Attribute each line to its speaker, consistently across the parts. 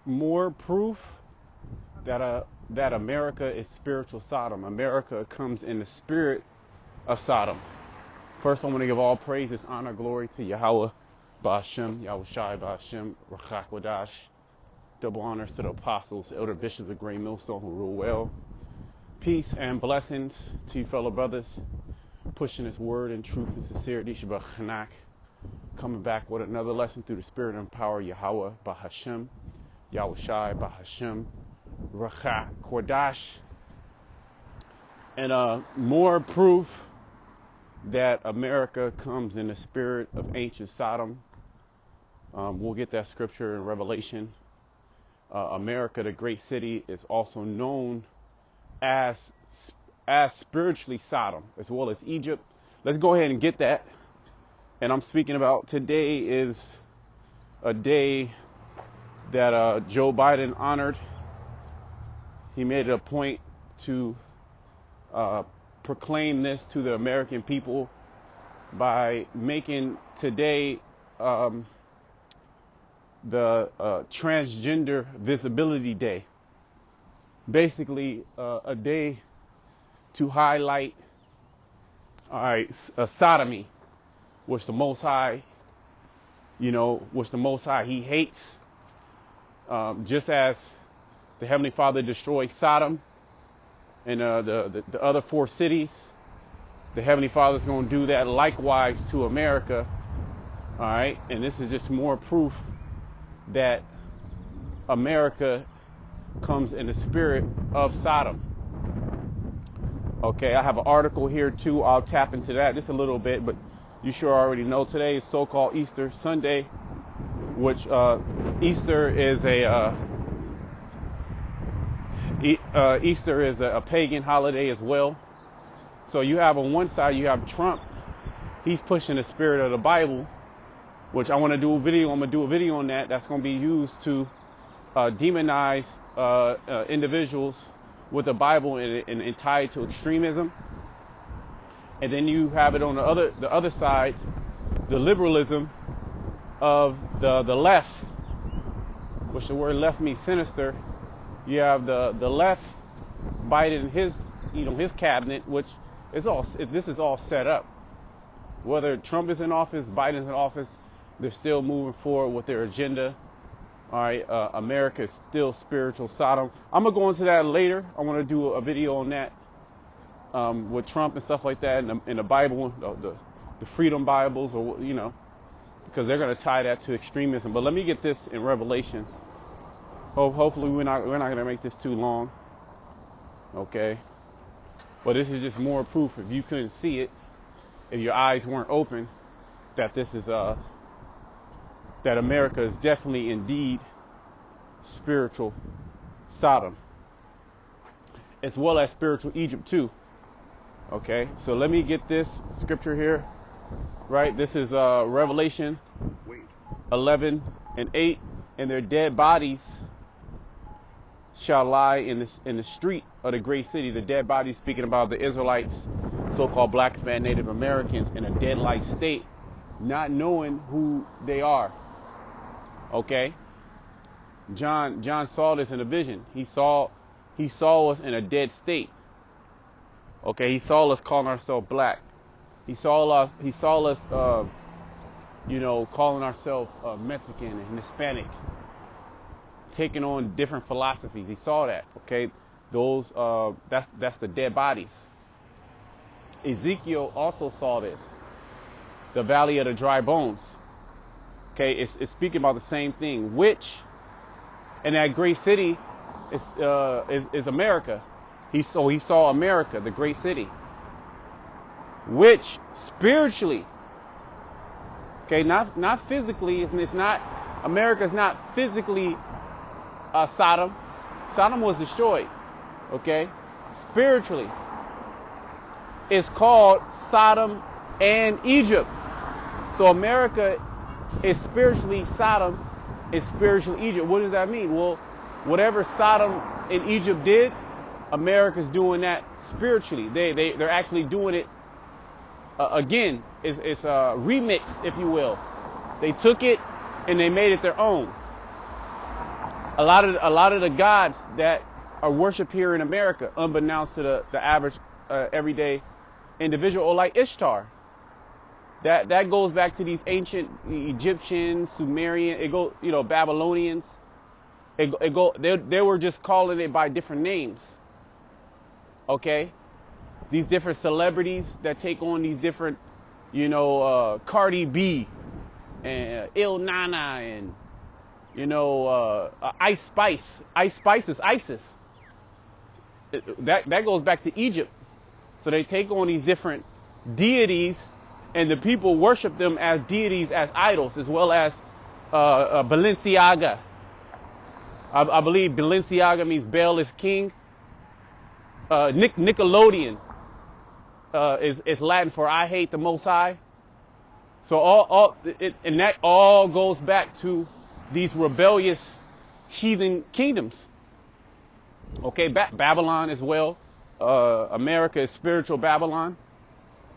Speaker 1: more proof that America is spiritual Sodom. America comes in the spirit of Sodom. First, I want to give all praises, honor, glory to Yahweh, Ba'ashem, Yahweh Shai, Ba'ashem, Rachak Wadash. Double honors to the apostles, elder bishops of Great Millstone who rule well. Peace and blessings to you fellow brothers, pushing this word in truth and sincerity. Shabbat Chanak, coming back with another lesson through the spirit and power of Yahweh, Ba'ashem, Yahweh Shai, Ba'ashem, Rachak Wadash. And more proof that America comes in the spirit of ancient Sodom. We'll get that scripture in Revelation. America, the great city, is also known as spiritually Sodom, as well as Egypt. Let's go ahead and get that. And I'm speaking about today is a day that Joe Biden honored. He made it a point to proclaim this to the American people by making today the Transgender Visibility Day. Basically, a day to highlight, sodomy, which the Most High, He hates. Just as the Heavenly Father destroyed Sodom and the other four cities, the Heavenly Father's going to do that likewise to America. All right, and this is just more proof that America comes in the spirit of Sodom. Okay, I have an article here too. I'll tap into that just a little bit, but you sure already know today is so-called Easter Sunday, which Easter is a pagan holiday as well. So you have on one side, you have Trump. He's pushing the spirit of the Bible, which I want to do a video. I'm going to do a video on that. That's going to be used to demonize individuals with the Bible and tie it to extremism. And then you have it on the other side, the liberalism of the left, which the word left means sinister. You have the left, Biden, his cabinet, which this is all set up. Whether Trump is in office, Biden's in office, they're still moving forward with their agenda. All right, America is still spiritual Sodom. I'm gonna go into that later. I want to do a video on that with Trump and stuff like that in the Bible, the Freedom Bibles, or because they're gonna tie that to extremism. But let me get this in Revelation. Hopefully we're not gonna make this too long. Okay, but this is just more proof. If you couldn't see it, if your eyes weren't open, that this is that America is definitely indeed spiritual Sodom, as well as spiritual Egypt too. Okay, so let me get this scripture here. Right, this is Revelation 11:8, and their dead bodies shall lie in the street of the great city. The dead bodies, speaking about the Israelites, so-called blacks, Native Americans, in a dead-like state, not knowing who they are. Okay, John saw this in a vision. He saw us in a dead state. Okay, he saw us calling ourselves black. He saw us calling ourselves Mexican and Hispanic, taking on different philosophies. He saw that. Okay, those that's the dead bodies. Ezekiel also saw this, the valley of the dry bones. Okay, it's speaking about the same thing, which, and that great city is America. He saw America, the great city, which spiritually, okay, not physically, it's not, America's not physically Sodom. Sodom was destroyed. Okay, spiritually, it's called Sodom and Egypt. So America is spiritually Sodom, is spiritual Egypt. What does that mean? Well, whatever Sodom and Egypt did, America's doing that spiritually. They're actually doing it again. It's a remix, if you will. They took it and they made it their own. A lot of the gods that are worshipped here in America, unbeknownst to the average everyday individual, or like Ishtar. That goes back to these ancient Egyptians, Sumerian, Babylonians. They were just calling it by different names. Okay, these different celebrities that take on these different, Cardi B and Il Nana and Ice Spice. Ice Spice is ISIS. That goes back to Egypt. So they take on these different deities, and the people worship them as deities, as idols, as well as Balenciaga. I believe Balenciaga means Baal is king. Nickelodeon is Latin for I hate the Most High. So and that all goes back to these rebellious heathen kingdoms. Okay, Babylon as well. America is spiritual Babylon,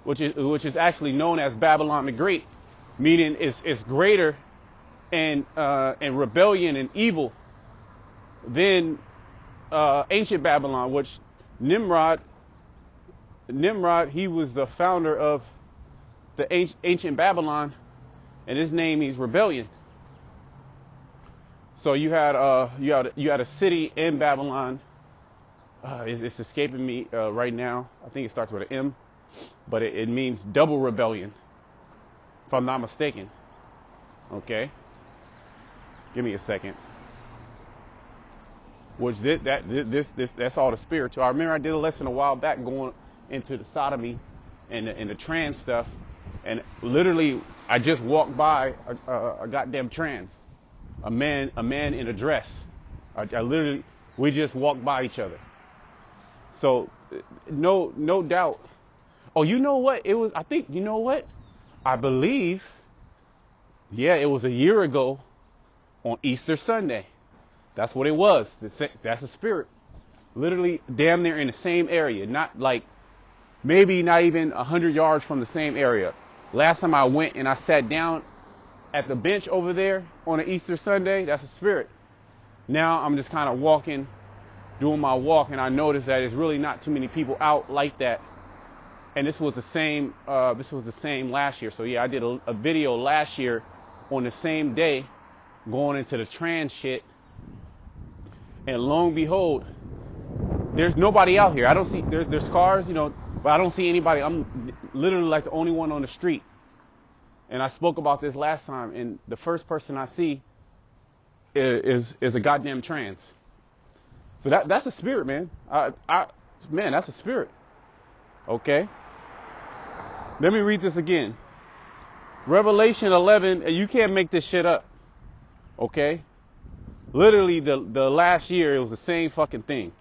Speaker 1: which is actually known as Babylon the Great, meaning it's greater and rebellion and evil than ancient Babylon, which Nimrod, he was the founder of the ancient Babylon, and his name means rebellion. So you had a city in Babylon. It's escaping me right now. I think it starts with an M, but it means double rebellion, if I'm not mistaken. Okay, give me a second. Which that's all the spiritual. I remember I did a lesson a while back going into the sodomy and the trans stuff, and literally I just walked by a goddamn trans, a man in a dress. I literally, we just walked by each other. So no doubt. Oh, you know what? It was, I think, you know what? I believe, yeah, it was a year ago on Easter Sunday. That's what it was. That's a spirit. Literally damn near in the same area. Not like, maybe not even 100 yards from the same area. Last time I went and I sat down at the bench over there on an Easter Sunday, that's a spirit. Now I'm just kind of walking, doing my walk, and I noticed that there's really not too many people out like that. And this was the same last year. So yeah, I did a video last year on the same day going into the trans shit. And lo and behold, there's nobody out here. I don't see, there's cars, but I don't see anybody. I'm literally like the only one on the street. And I spoke about this last time, and the first person I see is a goddamn trans. So that's a spirit, man. Man, that's a spirit. Okay. Let me read this again. Revelation 11, and you can't make this shit up. Okay. Literally the last year, it was the same fucking thing.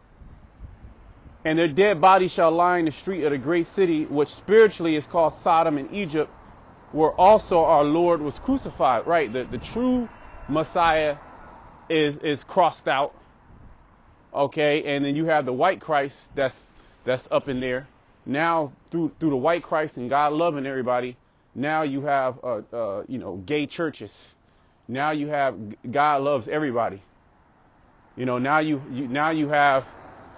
Speaker 1: And their dead bodies shall lie in the street of the great city, which spiritually is called Sodom in Egypt, where also our Lord was crucified. Right, the true Messiah is crossed out. Okay, and then you have the white Christ that's up in there. Now through the white Christ and God loving everybody, now you have gay churches. Now you have God loves everybody. Now you have,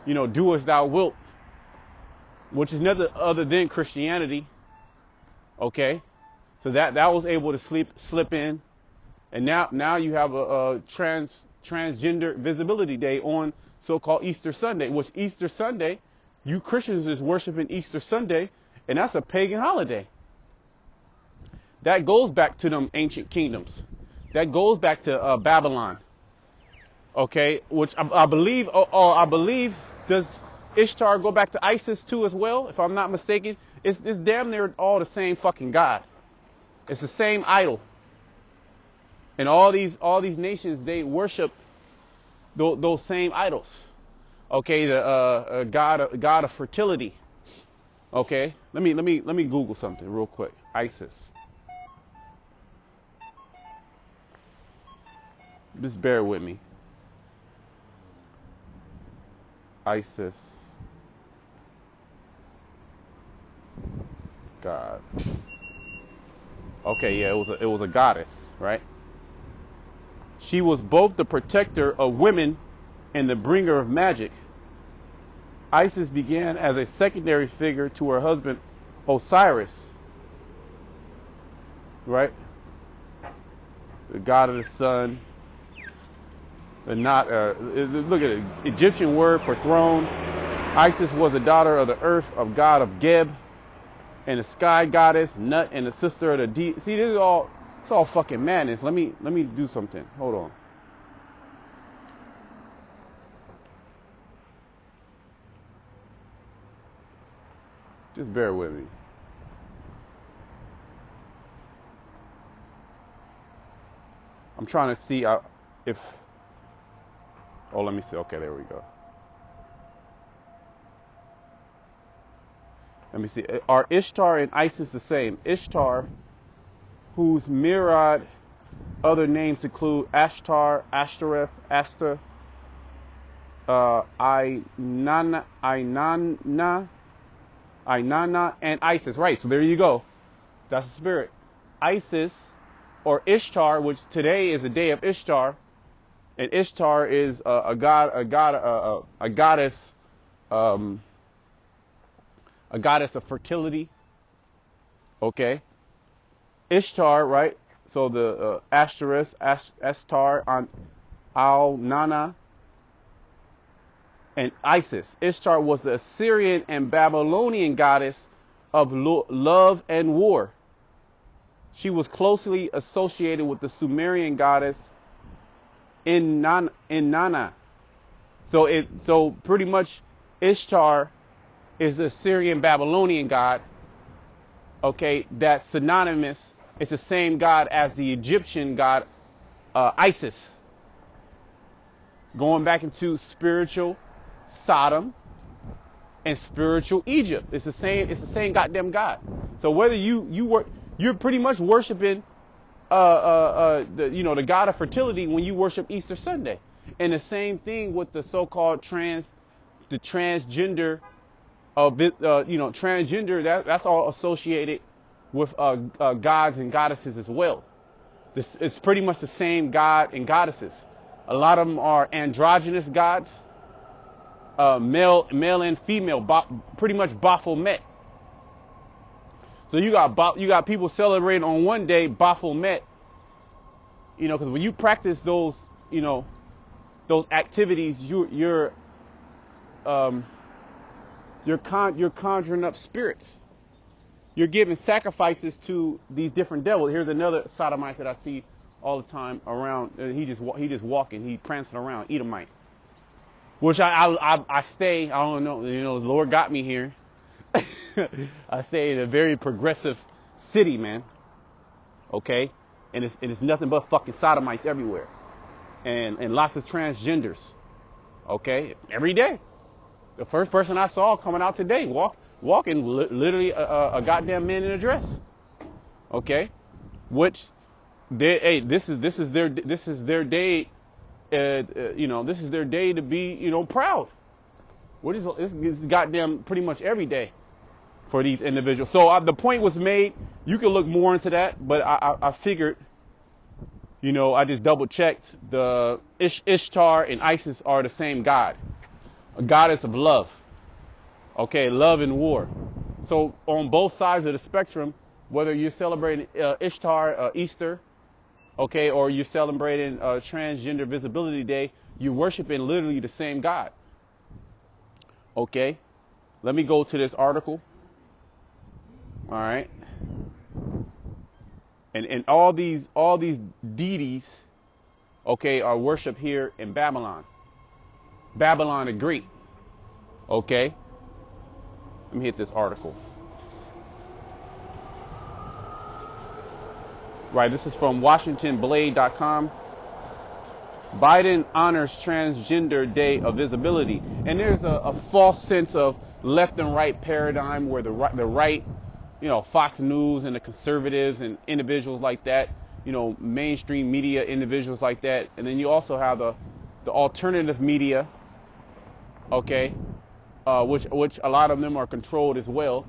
Speaker 1: do as thou wilt, which is nothing other than Christianity. Okay, so that was able to slip in, and now you have a transgender visibility day on so-called Easter Sunday, which Easter Sunday, you Christians is worshiping Easter Sunday, and that's a pagan holiday. That goes back to them ancient kingdoms. That goes back to Babylon. Okay, which I believe, I believe, does Ishtar go back to ISIS too as well? If I'm not mistaken, it's damn near all the same fucking god. It's the same idol. And all these nations, they worship those same idols. Okay, the god of fertility. Okay, let me Google something real quick. ISIS. Just bear with me. ISIS. God. Okay, yeah, it was a goddess, right? She was both the protector of women and the bringer of magic. Isis began as a secondary figure to her husband Osiris, right? The god of the sun. Look at it. Egyptian word for throne. Isis was the daughter of the earth, of god of Geb, and the sky goddess Nut, and the sister of the deep. See, this is all. It's all fucking madness. Let me do something. Hold on. Just bear with me. I'm trying to see if. Oh, let me see. Okay, there we go. Let me see. Are Ishtar and Isis the same? Ishtar, whose myriad other names include Ashtar, Ashtoreth, Aster, Inanna, and Isis. Right, so there you go. That's the spirit. Isis, or Ishtar, which today is the day of Ishtar, and Ishtar is a goddess of fertility. Okay, Ishtar, right? So the Ashtoreth, Ashtar, Al-Nana, and Isis. Ishtar was the Assyrian and Babylonian goddess of love and war. She was closely associated with the Sumerian goddess Inanna. So pretty much Ishtar is the Assyrian Babylonian god. Okay, that's synonymous. It's the same god as the Egyptian god Isis. Going back into spiritual Sodom and spiritual Egypt. It's the same goddamn god. So whether you're pretty much worshiping the god of fertility when you worship Easter Sunday. And the same thing with the so-called transgender transgender, that's all associated with gods and goddesses as well. It's pretty much the same god and goddesses. A lot of them are androgynous gods, male and female, pretty much Baphomet. So you got people celebrating on one day Baphomet, because when you practice those activities, you're conjuring up spirits. You're giving sacrifices to these different devils. Here's another sodomite that I see all the time around. He just walking. He prancing around. Edomite. Which I stay. I don't know. The Lord got me here. I stay in a very progressive city, man. Okay, and it's nothing but fucking sodomites everywhere, and lots of transgenders. Okay, every day. The first person I saw coming out today, walking literally a goddamn man in a dress. Okay, which this is their day. This is their day to be proud. What is this goddamn pretty much every day for these individuals. So the point was made. You can look more into that, but I figured, I just double checked. The Ishtar and Isis are the same god. A goddess of love. Okay, love and war. So on both sides of the spectrum, whether you're celebrating Ishtar, Easter, okay, or you're celebrating Transgender Visibility Day, you're worshiping literally the same God. Okay, let me go to this article. All right, and all these deities, okay, are worshipped here in Babylon. Babylon the Great. Okay, let me hit this article. Right, this is from WashingtonBlade.com. Biden honors Transgender Day of Visibility. And there's a false sense of left and right paradigm where the right, Fox News and the conservatives and individuals like that, mainstream media individuals like that. And then you also have the alternative media, okay, which a lot of them are controlled as well.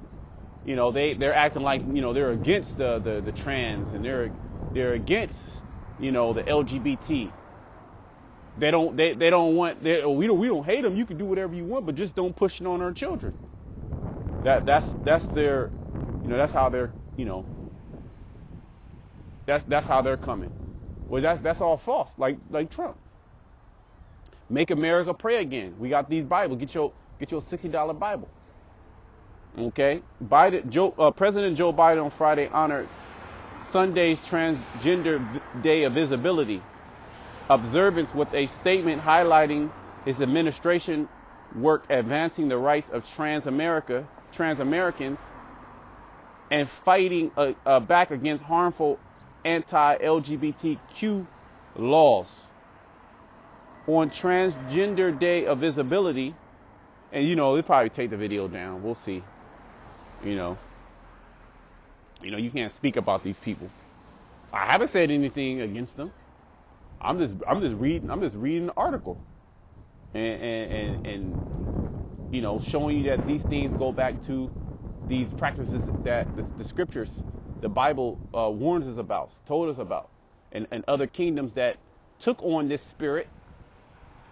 Speaker 1: They're acting like, they're against the trans, and they're against, the LGBT. They don't want. We don't hate them. You can do whatever you want, but just don't push it on our children. That's their, that's how they're, that's how they're coming. Well, that's all false. Like Trump. Make America pray again. We got these Bibles. Get your $60 Bible. Okay. President Joe Biden on Friday honored Sunday's Transgender Day of Visibility observance with a statement highlighting his administration work advancing the rights of trans Americans and fighting back against harmful anti-LGBTQ laws. On Transgender Day of Visibility, and they'll probably take the video down. We'll see. You can't speak about these people. I haven't said anything against them. I'm just reading the article, and showing you that these things go back to these practices that the scriptures, the Bible warns us about, told us about, and other kingdoms that took on this spirit,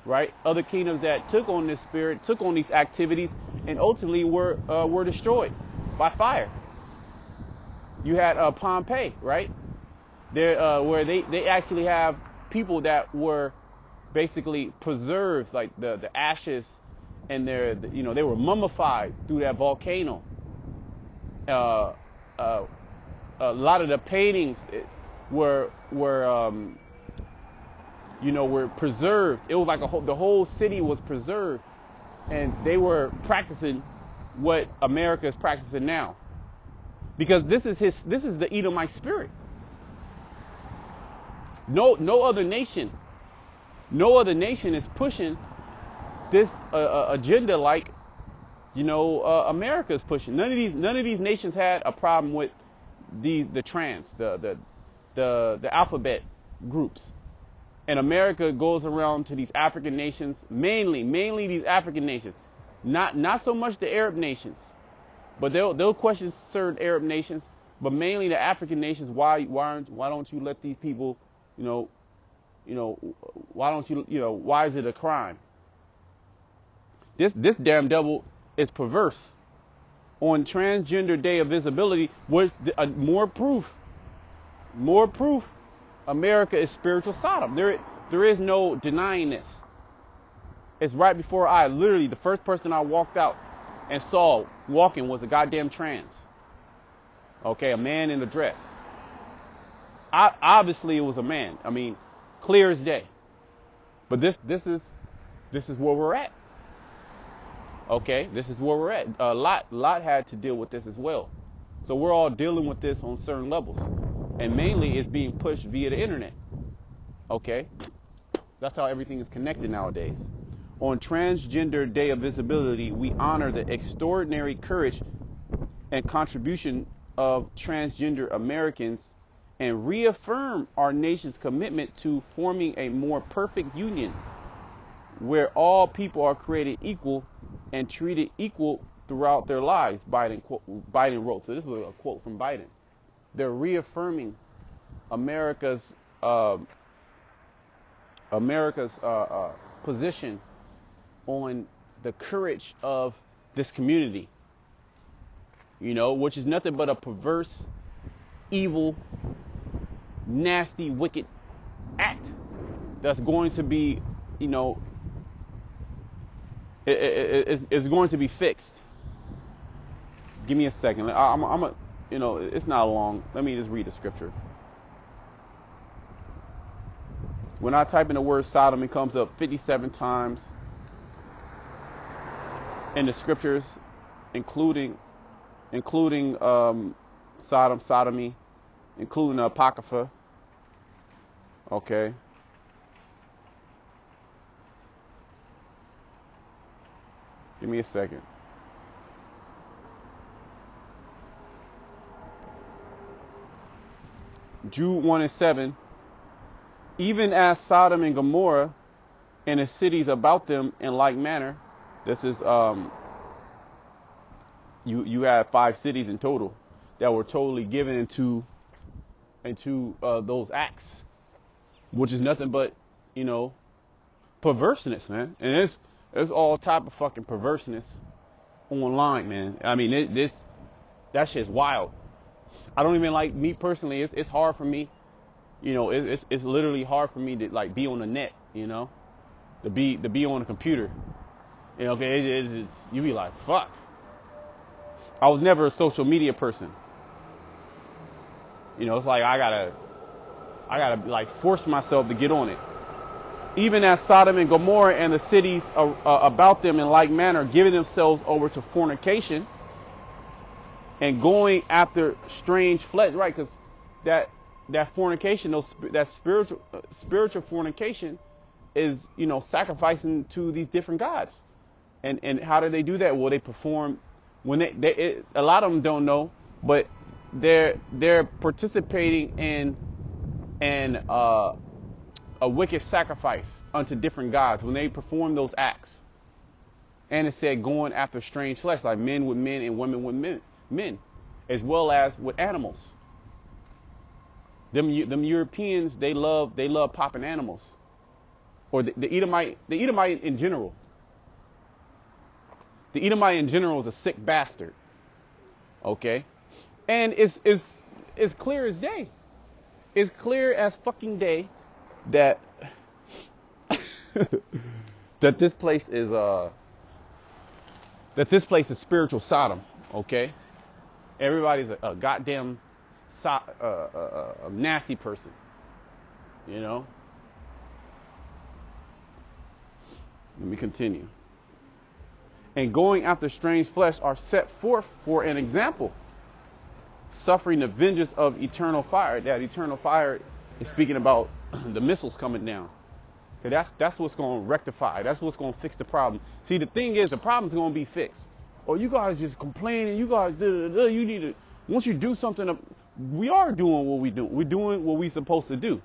Speaker 1: right? Other kingdoms that took on this spirit, took on these activities, and ultimately were destroyed by fire. You had Pompeii, right? There, where they actually have people that were basically preserved, like the ashes, and they were mummified through that volcano. A lot of the paintings were preserved. It was like the whole city was preserved, and they were practicing what America is practicing now, because this is the Edomite spirit. No other nation is pushing this agenda like America is pushing. None of these nations had a problem with the trans, the alphabet groups. And America goes around to these African nations, mainly these African nations, not so much the Arab nations, but they'll question certain Arab nations, but mainly the African nations. Why don't you let these people, why don't you, why is it a crime? This damn devil is perverse. On Transgender Day of Visibility was more proof. America is spiritual Sodom. There is no denying this. It's right before our eyes. Literally, the first person I walked out and saw walking was a goddamn trans. Okay, a man in a dress. Obviously, it was a man. I mean, clear as day. But this is where we're at. Okay, this is where we're at. Lot had to deal with this as well. So we're all dealing with this on certain levels, and mainly it's being pushed via the internet. Okay, that's how everything is connected nowadays. On Transgender Day of Visibility, we honor the extraordinary courage and contribution of transgender Americans and reaffirm our nation's commitment to forming a more perfect union where all people are created equal and treated equal throughout their lives, Biden wrote. So this was a quote from Biden. They're reaffirming America's position on the courage of this community, which is nothing but a perverse, evil, nasty, wicked act that's going to be, it's going to be fixed. Give me a second. It's not long. Let me just read the scripture. When I type in the word Sodom, it comes up 57 times in the scriptures, including Sodom, sodomy, including the Apocrypha. Okay. Give me a second. Jude 1:7. Even as Sodom and Gomorrah and the cities about them in like manner. This is you have 5 cities in total that were totally given into those acts, which is nothing but perverseness, man. And it's all type of fucking perverseness online, man. I mean, that shit's wild. I don't even like, me personally, it's hard for me, you know, it's literally hard for me to like be on the net, you know, to be on the computer. You know, okay, it's you be like, fuck. I was never a social media person. You know, it's like I gotta like force myself to get on it. Even as Sodom and Gomorrah and the cities about them in like manner, giving themselves over to fornication and going after strange flesh, right? Because that fornication, that spiritual fornication, is, you know, sacrificing to these different gods. And how do they do that? Well, they perform when a lot of them don't know, but they're participating in a wicked sacrifice unto different gods when they perform those acts. And it said going after strange flesh, like men with men and women with men, as well as with animals. Them Europeans, they love popping animals, or the Edomite in general. The Edomite in general is a sick bastard. Okay, and it's clear as day. It's clear as fucking day that that this place is spiritual Sodom. Okay, everybody's a goddamn a nasty person. You know. Let me continue. And going after strange flesh are set forth for an example, suffering the vengeance of eternal fire. That eternal fire is speaking about the missiles coming down. Okay, that's what's going to rectify. That's what's going to fix the problem. See, the thing is, the problem's going to be fixed. Oh, you guys just complaining. You guys, you need to. Once you do something, we are doing what we do. We're doing what we're supposed to do.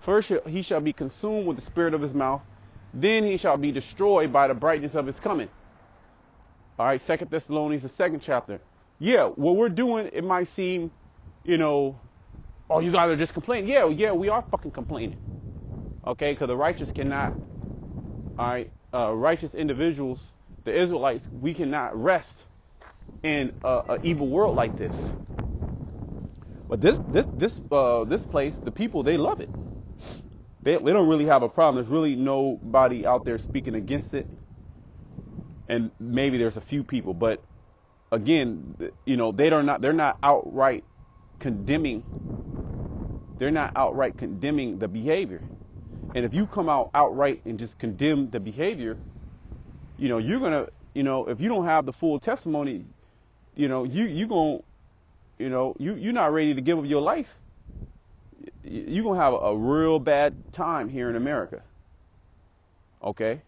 Speaker 1: First, he shall be consumed with the spirit of his mouth. Then he shall be destroyed by the brightness of his coming. All right, 2 Thessalonians, the 2nd chapter. Yeah, what we're doing, it might seem, you know, oh, you guys are just complaining. Yeah, we are fucking complaining. Okay, because the righteous cannot, all right, righteous individuals, the Israelites, we cannot rest in an evil world like this. But this place, the people, they love it. They don't really have a problem. There's really nobody out there speaking against it. And maybe there's a few people, but again, you know, they're not outright condemning. They're not outright condemning the behavior. And if you come out outright and just condemn the behavior, you know, you're gonna, you know, if you don't have the full testimony, you know, you're not ready to give up your life. You're gonna have a real bad time here in America. Okay.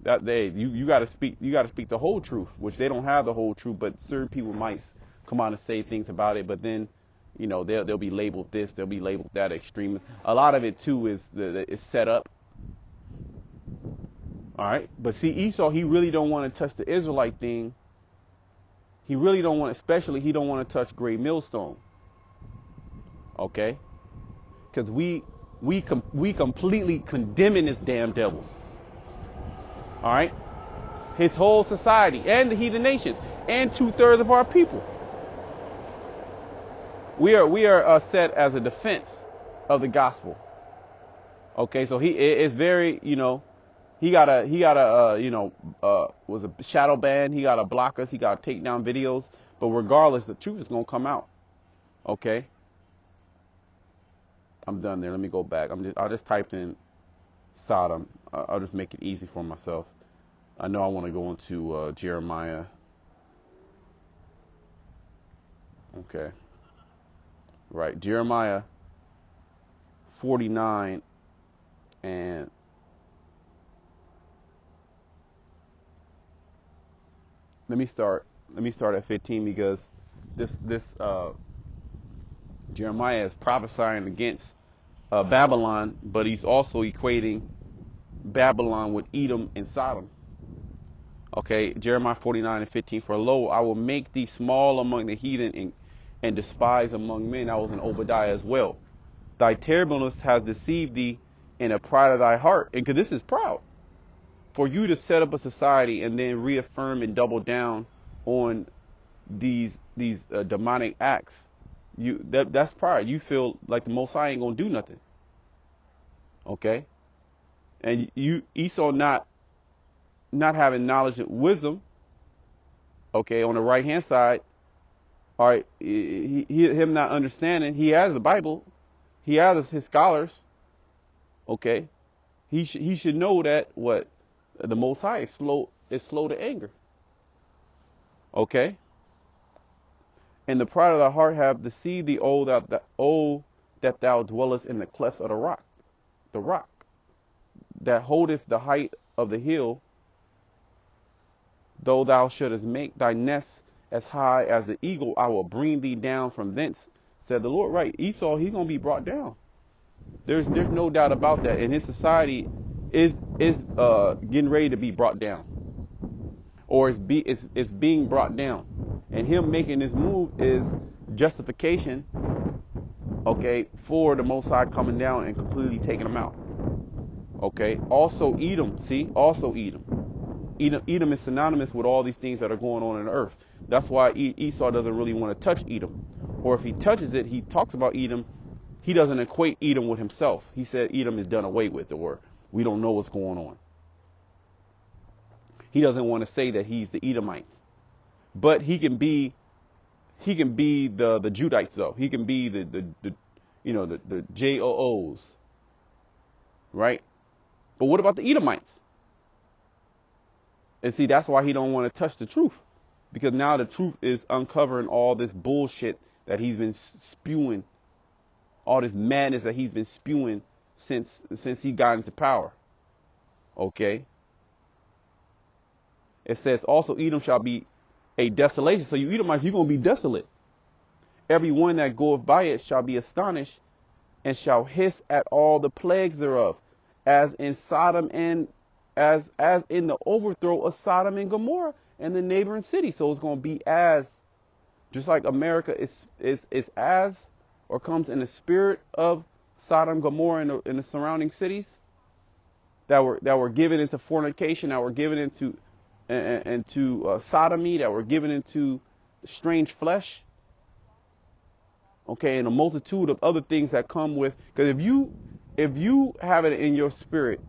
Speaker 1: That you got to speak the whole truth, which they don't have the whole truth, but certain people might come out and say things about it, but then, you know, they'll be labeled this, they'll be labeled that, extremist. A lot of it too is set up. All right, but see, Esau, he really don't want to touch the Israelite thing. He really don't want, especially he don't want to touch Great Millstone. Okay, because we completely condemning this damn devil. All right, his whole society and the heathen nations and 2/3 of our people. We are set as a defense of the gospel. Okay, so he is very, you know, he got was a shadow ban. He got to block us. He got to take down videos. But regardless, the truth is gonna come out. Okay, I'm done there. Let me go back. I just typed in Sodom. I'll just make it easy for myself. I know I want to go into Jeremiah. Okay. Right. Jeremiah 49 and let me start at 15 because this Jeremiah is prophesying against Babylon, but he's also equating Babylon with Edom and Sodom. Okay, Jeremiah 49 and 15. For lo, I will make thee small among the heathen and despised among men. I was in Obadiah as well. Thy terribleness has deceived thee, in a pride of thy heart, and because this is proud, for you to set up a society and then reaffirm and double down on these demonic acts, that's pride. You feel like the Most High ain't gonna do nothing. Okay, and Esau not having knowledge and wisdom. Okay, on the right hand side, all right, him not understanding. He has the Bible, he has his scholars. Okay, he should know that what the Most High is slow to anger. Okay, and the pride of thy heart have deceived thee, that thou dwellest in the clefts of the rock that holdeth the height of the hill. Though thou shouldest make thy nest as high as the eagle, I will bring thee down from thence, said the Lord. Right, Esau, he's gonna be brought down. There's no doubt about that. And his society is getting ready to be brought down, or it's being brought down. And him making this move is justification, okay, for the Most High coming down and completely taking them out. Okay. Also Edom. See, also Edom. Edom is synonymous with all these things that are going on in the earth. That's why Esau doesn't really want to touch Edom. Or if he touches it, he talks about Edom. He doesn't equate Edom with himself. He said Edom is done away with, or we don't know what's going on. He doesn't want to say that he's the Edomites. But he can be the Judites, though. He can be the JOOs. Right? But what about the Edomites? And see, that's why he don't want to touch the truth, because now the truth is uncovering all this bullshit that he's been spewing, all this madness that he's been spewing since he got into power. Okay. It says also Edom shall be a desolation. So you Edomites, you're going to be desolate. Every one that goeth by it shall be astonished and shall hiss at all the plagues thereof, as in Sodom and as in the overthrow of Sodom and Gomorrah and the neighboring cities. So it's going to be as, just like America is as, or comes in the spirit of Sodom, Gomorrah, and the surrounding cities that were given into fornication, that were given into sodomy, that were given into strange flesh. Okay, and a multitude of other things that come with, because if you have it in your spirit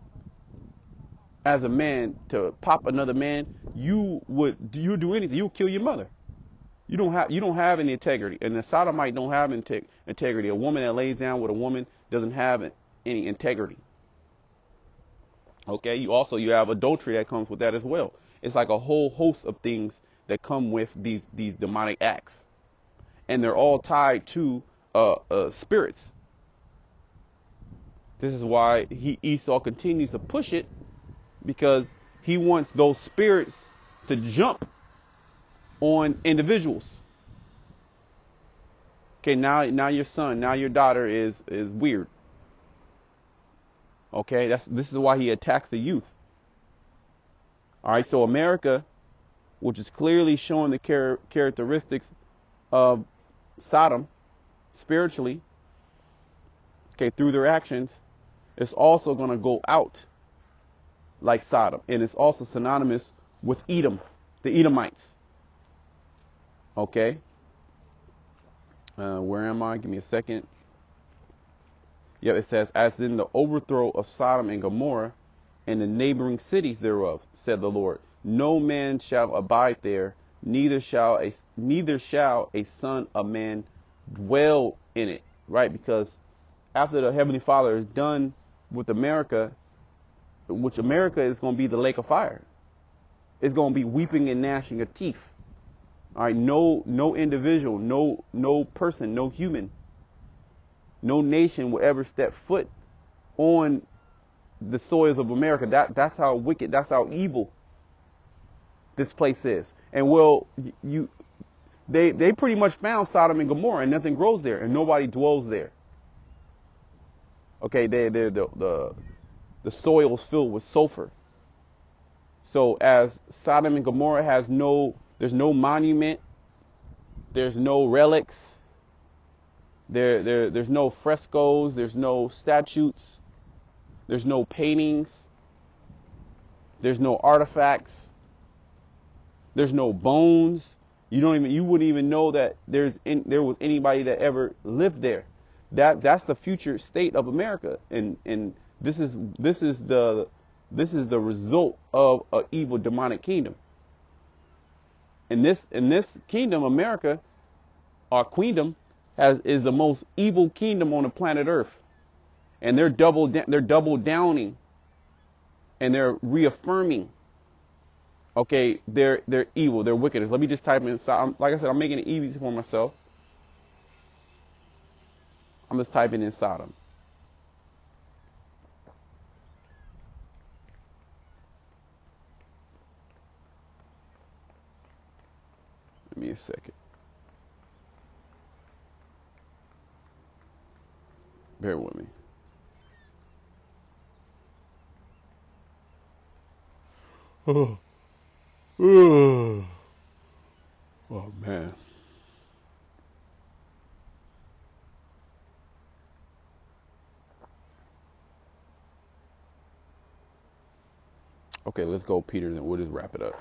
Speaker 1: as a man to pop another man, you do anything. You kill your mother. You don't have any integrity, and the sodomite don't have integrity. A woman that lays down with a woman doesn't have any integrity. Okay, you have adultery that comes with that as well. It's like a whole host of things that come with these demonic acts, and they're all tied to spirits. This is why Esau continues to push it, because he wants those spirits to jump on individuals. Okay, now your son, now your daughter is weird. Okay, this is why he attacks the youth. All right, so America, which is clearly showing the characteristics of Sodom spiritually, okay, through their actions, is also going to go out like Sodom, and it's also synonymous with Edom, the Edomites. Okay, where am I? Give me a second. Yeah, it says, as in the overthrow of Sodom and Gomorrah and the neighboring cities thereof, said the Lord, no man shall abide there, neither shall a son of man dwell in it. Right, because after the Heavenly Father is done with America, which America is going to be the lake of fire. It's going to be weeping and gnashing of teeth. All right, no individual, no person, no human, no nation will ever step foot on the soils of America. That's how wicked, that's how evil this place is. And well, they pretty much found Sodom and Gomorrah, and nothing grows there, and nobody dwells there. Okay, the soil is filled with sulfur. So as Sodom and Gomorrah there's no monument, there's no relics, there's no frescoes, there's no statues, There's no paintings. There's no artifacts. There's no bones. You wouldn't even know that there was anybody that ever lived there. That's the future state of America, and this is the result of an evil demonic kingdom. In this kingdom, America, our queendom, is the most evil kingdom on the planet Earth, and they're double downing, and they're reaffirming. Okay, they're evil, they're wicked. Let me just type in. Like I said, I'm making it easy for myself. I'm just typing in Sodom. Give me a second. Bear with me. Oh. Oh man. Okay, let's go, Peter, and we'll just wrap it up.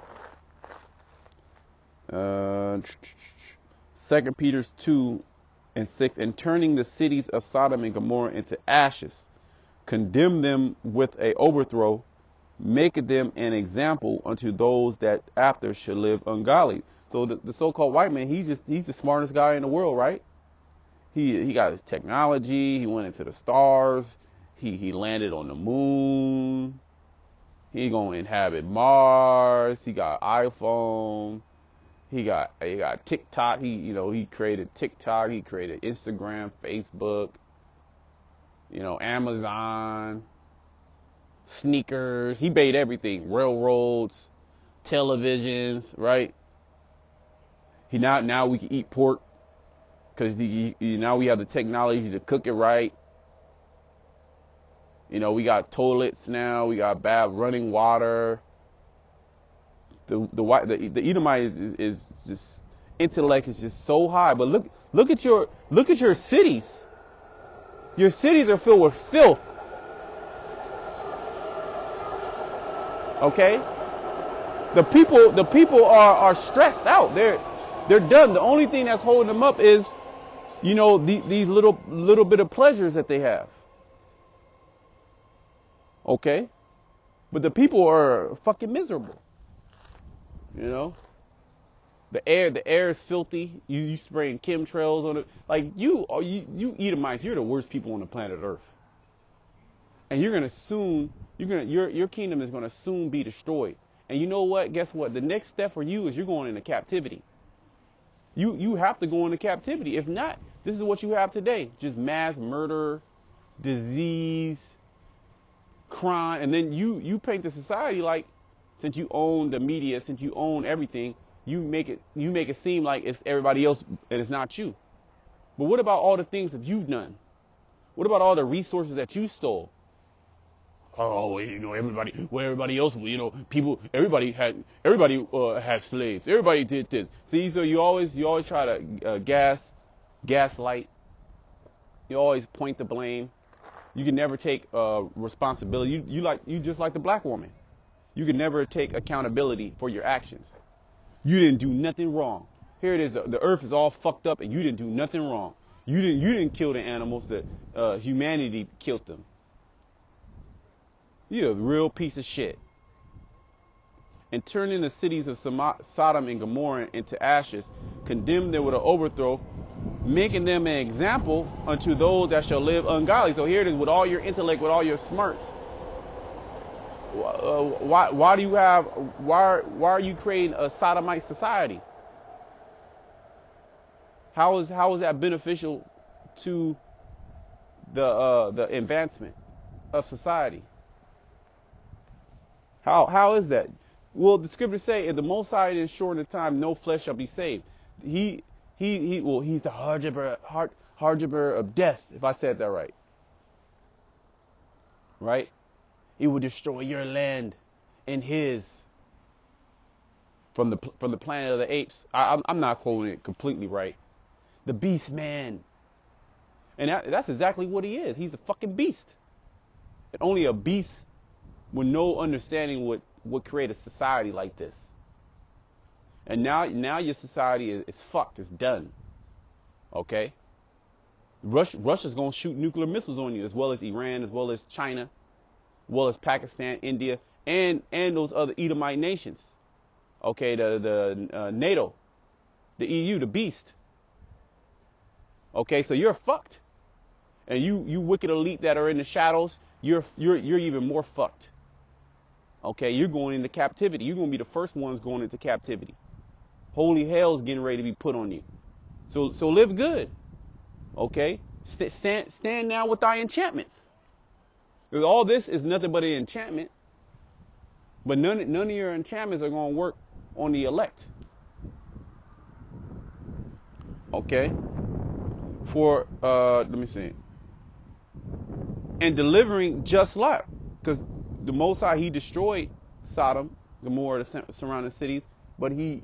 Speaker 1: 2 Peter 2:6, and turning the cities of Sodom and Gomorrah into ashes, condemn them with a overthrow, making them an example unto those that after shall live ungodly. So the so-called white man, he's the smartest guy in the world, right? He got his technology. He went into the stars. He landed on the moon. He gonna inhabit Mars. He got iPhone. He got TikTok. He created TikTok. He created Instagram, Facebook. Amazon, sneakers. He made everything. Railroads, televisions, right? Now we can eat pork because now we have the technology to cook it right. We got toilets now. We got bad running water. The Edomite is just intellect is just so high. But look at your cities. Your cities are filled with filth. Okay? The people are stressed out. They're done. The only thing that's holding them up is, these little bit of pleasures that they have. Okay? But the people are fucking miserable. The air is filthy. You spraying chemtrails on it. Like you Edomites, you're the worst people on the planet Earth. And your kingdom is gonna soon be destroyed. And you know what? Guess what? The next step for you is you're going into captivity. You have to go into captivity. If not, this is what you have today. Just mass murder, disease, crime, and then you paint the society like, since you own the media, since you own everything, you make it seem like it's everybody else and it's not you. But what about all the things that you've done? What about all the resources that you stole? Oh, everybody else, everybody had slaves. Everybody did this. See, so you always try to gaslight. You always point the blame. You can never take responsibility. You just like the black woman. You can never take accountability for your actions. You didn't do nothing wrong. Here it is. The earth is all fucked up, and you didn't do nothing wrong. You didn't kill the animals. That humanity killed them. You're a real piece of shit. And turning the cities of Sodom and Gomorrah into ashes, condemn them with an overthrow, making them an example unto those that shall live ungodly. So here it is, with all your intellect, with all your smarts. Why are you creating a sodomite society? How is that beneficial to the advancement of society? How is that? Well, the scriptures say, if the Most High is short in time, no flesh shall be saved. He's the harbinger of death, if I said that right. Right? He will destroy your land and his from the planet of the apes. I'm not quoting it completely right. The beast man. And that's exactly what he is. He's a fucking beast. And only a beast with no understanding would create a society like this. And now your society is fucked. It's done. Okay? Russia's going to shoot nuclear missiles on you, as well as Iran, as well as China, as well as Pakistan, India, and those other Edomite nations. Okay, the NATO, the EU, the beast. Okay, so you're fucked. And you wicked elite that are in the shadows, you're even more fucked. Okay, you're going into captivity. You're going to be the first ones going into captivity. Holy hell's getting ready to be put on you. So live good. Okay? Stand now with thy enchantments. Because all this is nothing but an enchantment. But none of your enchantments are going to work on the elect. Okay? For, let me see. And delivering just Lot. Because the Most High, he destroyed Sodom, Gomorrah, the surrounding cities. But he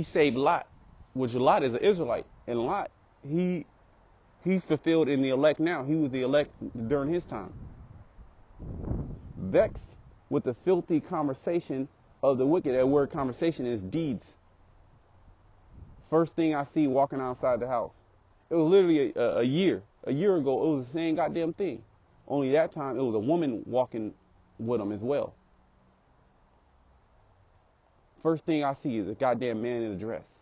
Speaker 1: saved Lot, which Lot is an Israelite. And Lot, he's fulfilled in the elect now. He was the elect during his time. Vexed with the filthy conversation of the wicked. That word conversation is deeds. First thing I see walking outside the house. It was literally a year ago. It was the same goddamn thing. Only that time it was a woman walking with him as well. First thing I see is a goddamn man in a dress.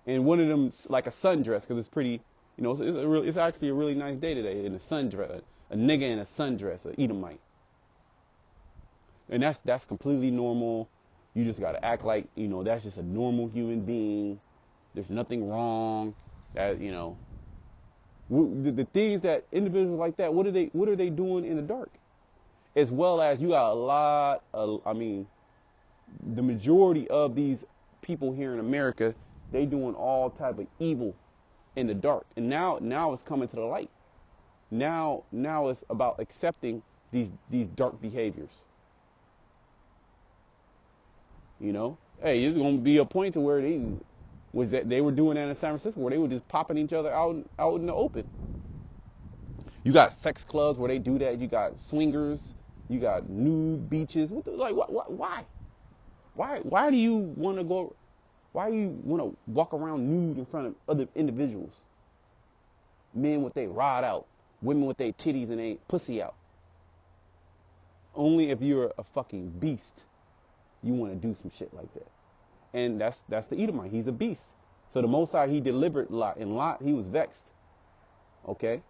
Speaker 1: And one of them like a sundress, because it's pretty, it's actually a really nice day today in a sundress. A nigga in a sundress, an Edomite. And that's completely normal. You just got to act like, that's just a normal human being. There's nothing wrong. That, the things that individuals like that, what are they doing in the dark? As well as you got a lot of, the majority of these people here in America, they doing all type of evil in the dark. And now it's coming to the light. Now it's about accepting these dark behaviors. Hey, there's going to be a point to where they were doing that in San Francisco, where they were just popping each other out in the open. You got sex clubs where they do that. You got swingers. You got nude beaches. Why? Why do you want to go? Why do you want to walk around nude in front of other individuals? Men with their rod out, women with their titties and their pussy out. Only if you're a fucking beast, you want to do some shit like that. And that's the Edomite. He's a beast. So the Most High, he delivered Lot. And Lot, he was vexed. Okay?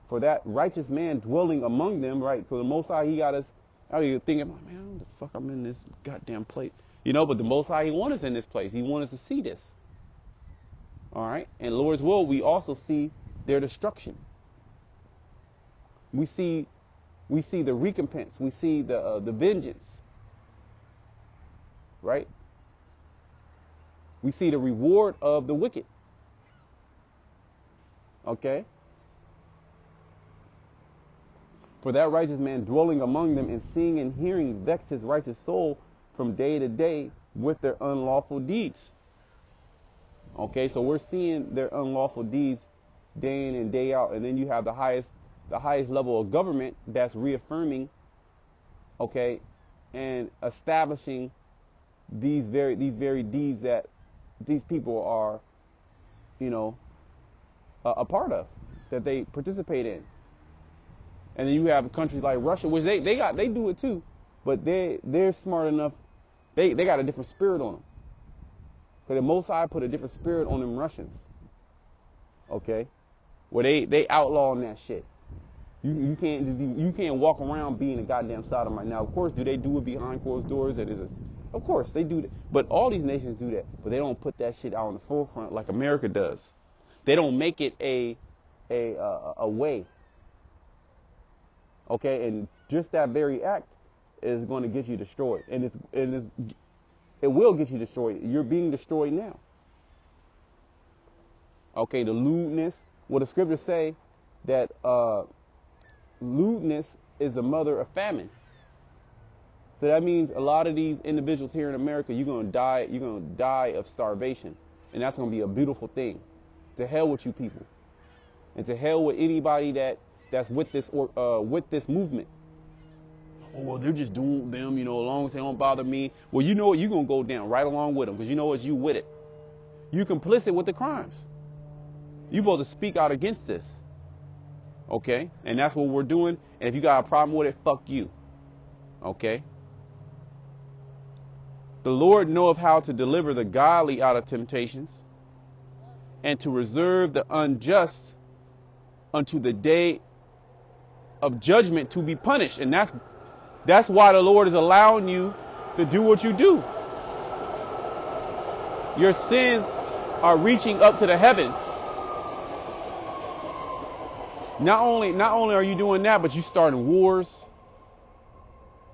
Speaker 1: For that righteous man dwelling among them, right? So the Most High, he got us out here thinking, man, what the fuck I'm in this goddamn place? But the Most High, he wants us in this place. He wants us to see this. All right? And Lord's will, we also see their destruction. We see the recompense. We see the vengeance. Right? We see the reward of the wicked. Okay? For that righteous man dwelling among them and seeing and hearing vex his righteous soul from day to day with their unlawful deeds. Okay, so we're seeing their unlawful deeds day in and day out. And then you have the highest level of government that's reaffirming, okay, and establishing these very deeds that these people are, a part of, that they participate in. And then you have countries like Russia, which they do it too, but they're smart enough. They got a different spirit on them. Because the Most High put a different spirit on them Russians. Okay, where they outlawing that shit. You can't walk around being a goddamn sodomite. Now, of course, do they do it behind closed doors? Of course they do that. But all these nations do that, but they don't put that shit out on the forefront like America does. They don't make it a way. Okay, and just that very act is going to get you destroyed, and it will get you destroyed. You're being destroyed now. Okay, the lewdness. Well, the scriptures say that lewdness is the mother of famine. So that means a lot of these individuals here in America, you're going to die of starvation, and that's going to be a beautiful thing. To hell with you people, and to hell with anybody that that's with this movement. Oh, well, they're just doing them, as long as they don't bother me. Well, you know what? You're going to go down right along with them because you know it's you with it. You're complicit with the crimes. You're supposed to speak out against this. Okay? And that's what we're doing. And if you got a problem with it, fuck you. Okay? The Lord knoweth how to deliver the godly out of temptations and to reserve the unjust unto the day of judgment to be punished. And that's why the Lord is allowing you to do what you do. Your sins are reaching up to the heavens. Not only are you doing that, but you're starting wars.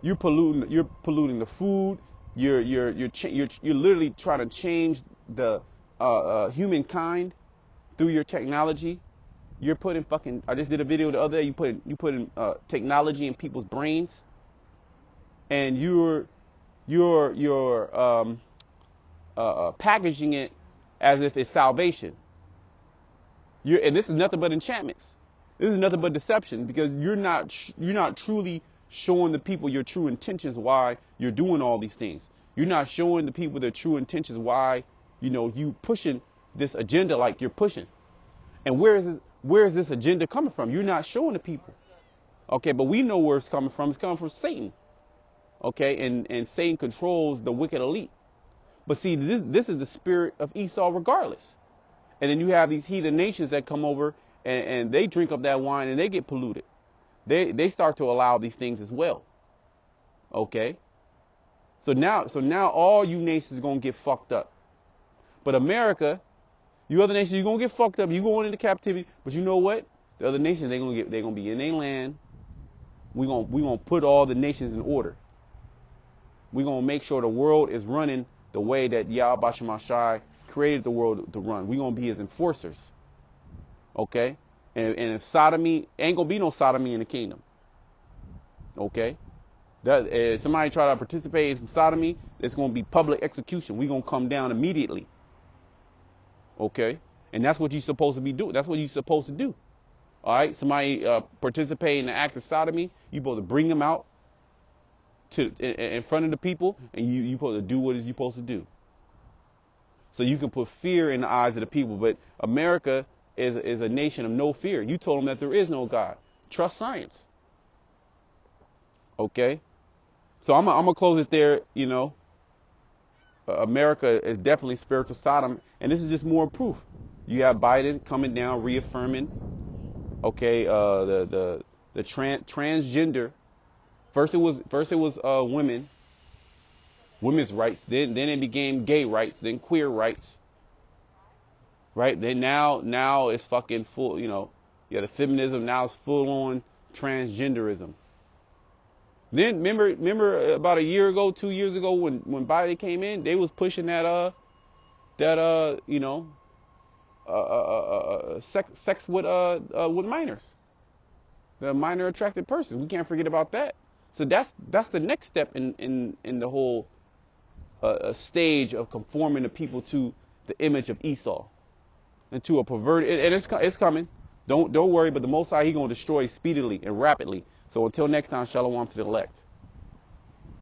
Speaker 1: You're polluting the food. You're literally trying to change the humankind through your technology. You're putting I just did a video the other day. You putting technology in people's brains, and you're packaging it as if it's salvation. And this is nothing but enchantments. This is nothing but deception, because you're not truly showing the people your true intentions why you're doing all these things. You're not showing the people their true intentions why you pushing this agenda like you're pushing. And where is this agenda coming from? You're not showing the people. Okay, but we know where it's coming from. It's coming from Satan. Okay, and Satan controls the wicked elite. But see, this is the spirit of Esau regardless. And then you have these heathen nations that come over and they drink up that wine and they get polluted. They start to allow these things as well. Okay? So now all you nations are going to get fucked up. But America, you other nations, you're going to get fucked up. You're going into captivity. But you know what? The other nations, they're going to be in their land. We're going to put all the nations in order. We're going to make sure the world is running the way that Yahweh Shemashai created the world to run. We're going to be his enforcers. Okay? And if sodomy, ain't going to be no sodomy in the kingdom. Okay? If somebody try to participate in some sodomy, it's going to be public execution. We're going to come down immediately. Okay? And that's what you're supposed to be doing. That's what you're supposed to do. All right? Somebody participate in the act of sodomy, you're supposed to bring them out in front of the people, and you're supposed to do what you're supposed to do. So you can put fear in the eyes of the people. But America is a nation of no fear. You told them that there is no God. Trust science. Okay? So I'm going to close it there, America is definitely spiritual Sodom. And this is just more proof. You have Biden coming down, reaffirming, okay, the transgender. First it was women's rights. Then it became gay rights. Then queer rights. Right? Then now it's fucking full. The feminism now is full on transgenderism. Then remember about a year ago, 2 years ago, when Biden came in, they was pushing that sex with minors, the minor attracted persons. We can't forget about that. So that's the next step in the whole stage of conforming the people to the image of Esau and to a perverted. And it's coming. Don't worry. But the Most High, He gonna destroy speedily and rapidly. So until next time, shalom to the elect.